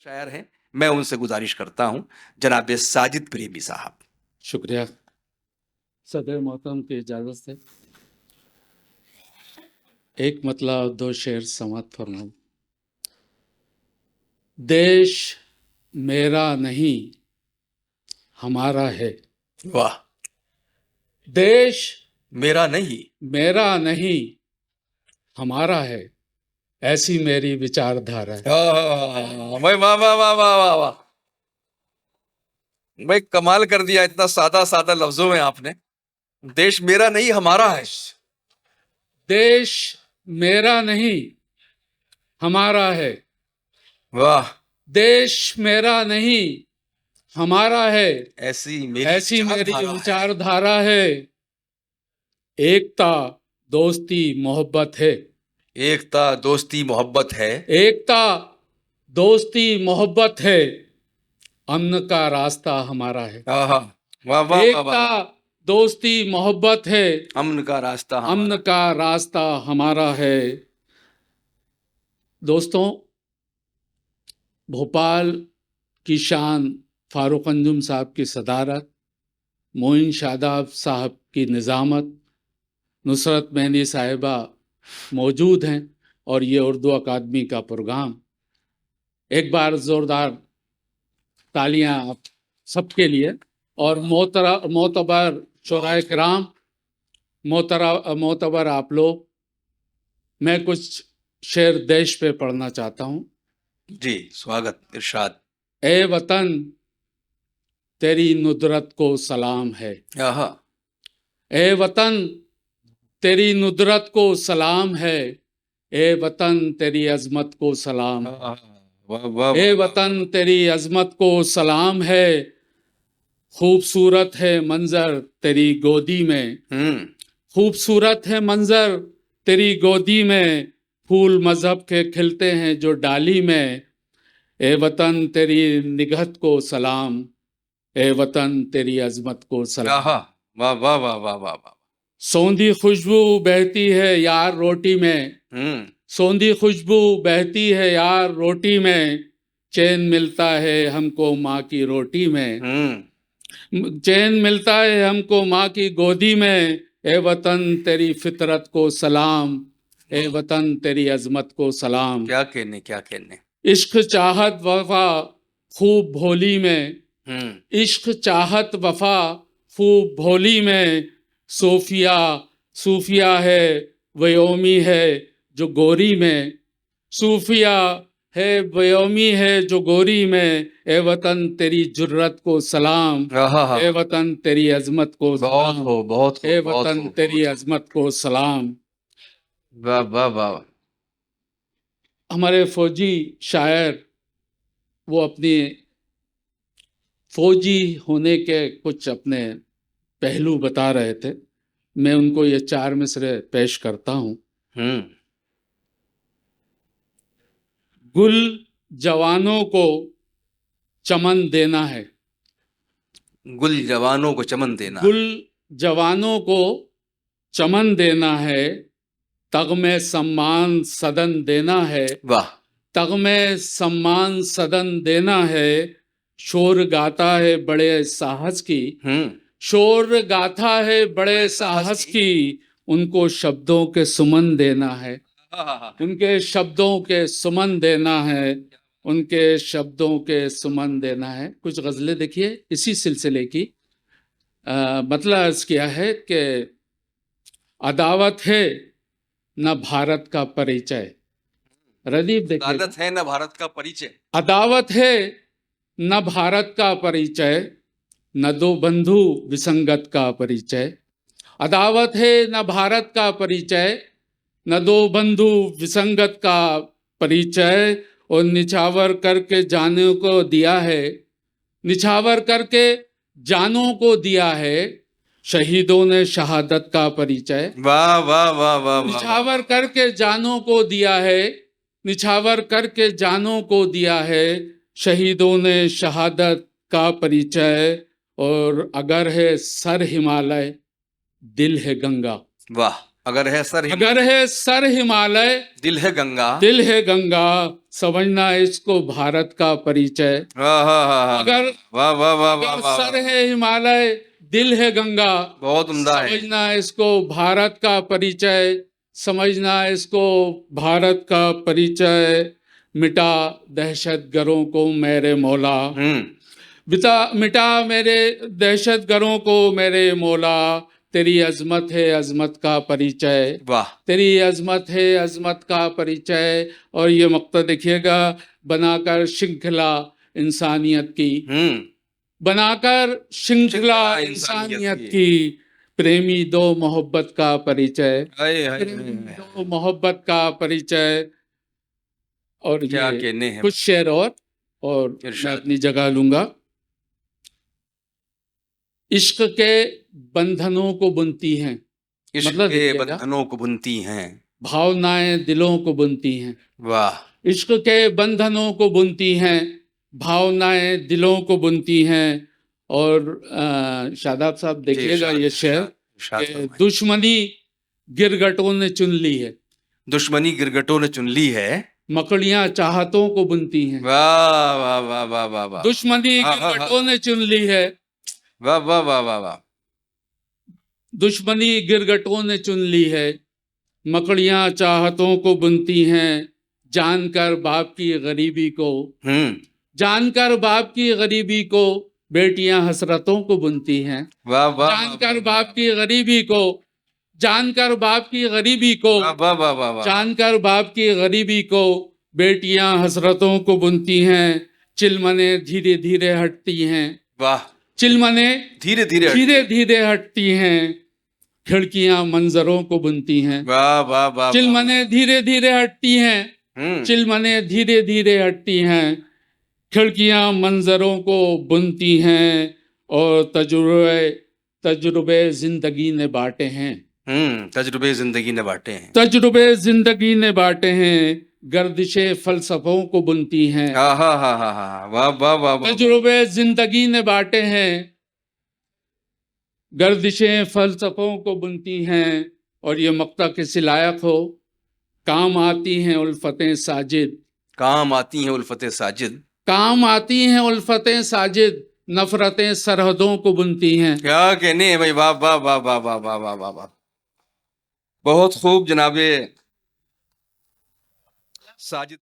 शायर हैं, मैं उनसे गुजारिश करता हूं, जनाब साजिद प्रेमी साहब। शुक्रिया। सदर मोहतरम की इजाज़त से एक मतलब दो शेर समाप्त फरमाऊं। देश मेरा नहीं हमारा है। वाह। देश मेरा नहीं। मेरा नहीं हमारा है, ऐसी मेरी विचारधारा है। भाई वाह वाह वाह वाह वाह वाह, भाई कमाल कर दिया, इतना सादा सादा लफ्जों में आपने। देश मेरा नहीं हमारा है। देश मेरा नहीं हमारा है। वाह। देश मेरा नहीं हमारा है, ऐसी ऐसी मेरी विचारधारा है। विचारधारा है। एकता दोस्ती मोहब्बत है। एकता दोस्ती मोहब्बत है। एकता दोस्ती मोहब्बत है, अमन का रास्ता हमारा है। आहा, वाह वाह वाह एकता वाह। दोस्ती मोहब्बत है, अमन का रास्ता अमन हमारा। का रास्ता हमारा है। दोस्तों, भोपाल की शान फारूक अंजुम साहब की सदारत, मोइन शादाब साहब की निज़ामत, नुसरत मेहंदी साहिबा मौजूद हैं और ये उर्दू अकादमी का प्रोग्राम। एक बार ज़ोरदार तालियां आप सबके लिए। और मोतबर शुराए किराम, मोतबर आप लोग, मैं कुछ शेर देश पे पढ़ना चाहता हूँ। जी स्वागत, इरशाद। ए वतन तेरी नुदरत को सलाम है। आहा। ए वतन तेरी नुदरत को सलाम है, ए वतन तेरी अजमत को सलाम। वाह वाह। ए वतन तेरी अजमत को सलाम है, खूबसूरत है मंजर तेरी गोदी में। खूबसूरत है मंजर तेरी गोदी में, फूल मजहब के खिलते हैं जो डाली में। ए वतन तेरी निगहत को सलाम, ए वतन तेरी अजमत को सलाम। वाह वाह वाह वाह वाह वाह। सौंधी खुशबू बहती है यार रोटी में। सौंधी खुशबू बहती है यार रोटी में, चैन मिलता है हमको माँ की रोटी में। चैन मिलता है हमको माँ की गोदी में। ए वतन तेरी फितरत को सलाम, ए वतन तेरी अजमत को सलाम। क्या कहने, क्या कहने। इश्क चाहत वफा खूब भोली में। इश्क चाहत वफा खूब भोली में, सूफिया सूफिया है वयोमी है जो गोरी में। सूफिया है वयोमी है जो गोरी में, ए वतन तेरी जुर्रत को सलाम, ए वतन तेरी अजमत को सलाम। बहुत ए वतन तेरी अजमत को सलाम। वाह वाह वाह। हमारे फौजी शायर, वो अपनी फौजी होने के कुछ अपने पहलू बता रहे थे। मैं उनको ये 4 मिसरे पेश करता हूँ। गुल जवानों को चमन देना है। गुल जवानों को चमन देना। गुल जवानों को चमन देना है, तगमे सम्मान सदन देना है। वाह। तगमे सम्मान सदन देना है, शोर गाथा है बड़े साहस की। शोर गाथा है बड़े साहस की, उनको शब्दों के सुमन देना है। उनके शब्दों के सुमन देना है, उनके शब्दों के सुमन देना है। कुछ गजलें देखिए इसी सिलसिले की। मतलब अर्ज किया है कि अदावत है न भारत का परिचय। रदीफ देखिए, अदालत है न भारत का परिचय। अदावत है न भारत का परिचय, न दो बंधु विसंगत का परिचय। अदावत है न भारत का परिचय, न दो बंधु विसंगत का परिचय। और निछावर करके जानों को दिया है, निछावर करके जानों को दिया है, शहीदों ने शहादत का परिचय। वाह वाह वाह वाह। निछावर करके जानों को दिया है, निछावर करके जानों को दिया है, शहीदों ने शहादत का परिचय। और अगर है सर हिमालय, दिल है गंगा। वाह। अगर है सर अगर है सर हिमालय, दिल है गंगा। दिल है गंगा, समझना इसको भारत का परिचय। हाँ हाँ हाँ हाँ, अगर वाह वाह वाह वाह अगर वाह, सर है हिमालय, दिल है गंगा, बहुत उम्दा है। समझना इसको भारत का परिचय। समझना इसको भारत का परिचय। मिटा दहशतगरों को मेरे मौला, मिटा मेरे दहशतगरों को मेरे मौला। तेरी अजमत है अजमत का परिचय, वाह, तेरी अजमत है अजमत का परिचय। और ये मक्ता देखिएगा, बनाकर श्रृंखला इंसानियत की, बनाकर श्रृंखला इंसानियत की। प्रेमी दो मोहब्बत का परिचय, हाय हाय प्रेमी हाय, दो मोहब्बत का परिचय। और क्या ये कहने हैं। कुछ शेर और मैं इरशाद। अपनी जगह लूंगा। इश्क के बंधनों को बुनती हैं, इश्क मतलब के देखिएगा, बंधनों को बुनती हैं। भावनाएं दिलों को बुनती हैं। वाह, इश्क के बंधनों को बुनती हैं, भावनाएं दिलों को बुनती हैं। और शादाब साहब देखिएगा ये शेर, कि दुश्मनी गिरगटों ने चुन ली है, दुश्मनी गिरगटों ने चुन ली है। मकड़ियां चाहतों को बुनती हैं। वाह वाह वाह वाह वाह वाह, दुश्मनी हाँ, हाँ, गिरगटों ने चुन ली है, वाह वाह वाह वाह वाह, दुश्मनी गिरगटों ने चुन ली है, मकड़ियां चाहतों को बुनती हैं। जानकर बाप की गरीबी को, जानकर बाप की गरीबी को, बेटियां हसरतों को बुनती हैं। वाह वाह, जानकर बाप की गरीबी को, जानकर बाप की गरीबी को, वाह वाह वाह वाह वाह, जानकर बाप की गरीबी को, बेटियां हसरतों को बुनती हैं। चिलमने धीरे धीरे हटती हैं, वाह, चिलमने धीरे धीरे, धीरे धीरे हटती हैं। खिड़कियां मंजरों को बुनती हैं। वाह वाह वाह, चिलमने धीरे धीरे हटती हैं, चिलमने धीरे धीरे हटती हैं। खिड़कियां मंजरों को बुनती हैं। और तजुर्बे जिंदगी ने बांटे हैं, तजुर्बे जिंदगी ने बांटे हैं। तजुर्बे जिंदगी ने बांटे हैं। गर्दिशे फलसफों को बुनती हैं। हाँ हाँ हाँ हाँ हाँ, वाह वाह वाह वाह, तजुर्बे जिंदगी ने बांटे हैं, गर्दिशें फलसफों को बुनती हैं। और ये मक्ता किसी लायक हो, काम आती हैं उल्फतें साजिद, काम आती हैं उल्फतें साजिद, काम आती हैं उल्फतें साजिद। नफरतें सरहदों को बुनती हैं। क्या कहने हैं भाई, वाह वाह वाह वाह वाह वाह वाह वाह वाह, बहुत खूब जनाबे साजिद।